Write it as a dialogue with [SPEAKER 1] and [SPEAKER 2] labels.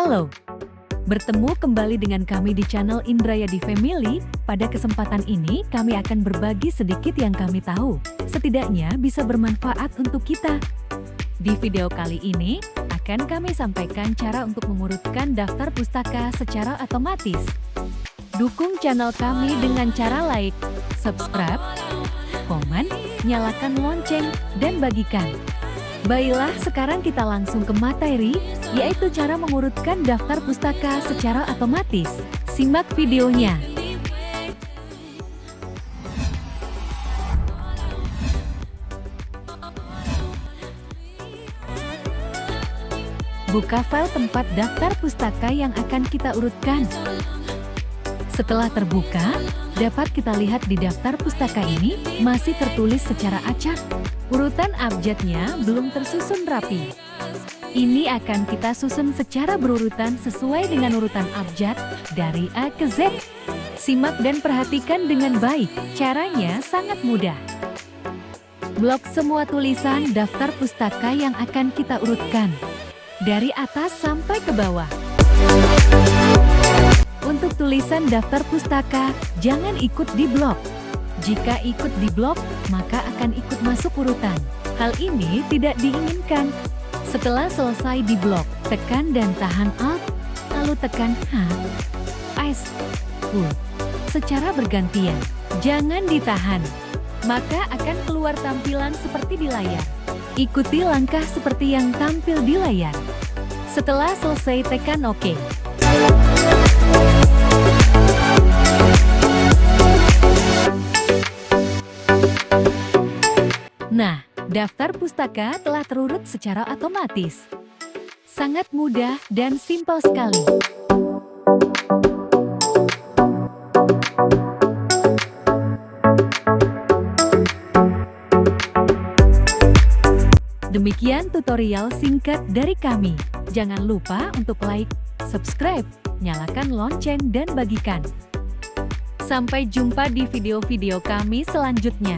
[SPEAKER 1] Halo, bertemu kembali dengan kami di channel Indrayadi Family. Pada kesempatan ini kami akan berbagi sedikit yang kami tahu, setidaknya bisa bermanfaat untuk kita. Di video kali ini, akan kami sampaikan cara untuk mengurutkan daftar pustaka secara otomatis. Dukung channel kami dengan cara like, subscribe, komen, nyalakan lonceng, dan bagikan. Baiklah, sekarang kita langsung ke materi, yaitu cara mengurutkan daftar pustaka secara otomatis. Simak videonya. Buka file tempat daftar pustaka yang akan kita urutkan. Setelah terbuka, dapat kita lihat di daftar pustaka ini masih tertulis secara acak. Urutan abjadnya belum tersusun rapi. Ini akan kita susun secara berurutan sesuai dengan urutan abjad dari A ke Z. Simak dan perhatikan dengan baik, caranya sangat mudah. Blok semua tulisan daftar pustaka yang akan kita urutkan, dari atas sampai ke bawah. Untuk tulisan daftar pustaka, jangan ikut di blok. Jika ikut di blok, maka akan ikut masuk urutan. Hal ini tidak diinginkan. Setelah selesai di blok, tekan dan tahan Alt, lalu tekan H, S, U, secara bergantian. Jangan ditahan, maka akan keluar tampilan seperti di layar. Ikuti langkah seperti yang tampil di layar. Setelah selesai, tekan OK. Nah, daftar pustaka telah terurut secara otomatis. Sangat mudah dan simpel sekali. Demikian tutorial singkat dari kami. Jangan lupa untuk like, subscribe, nyalakan lonceng, dan bagikan. Sampai jumpa di video-video kami selanjutnya.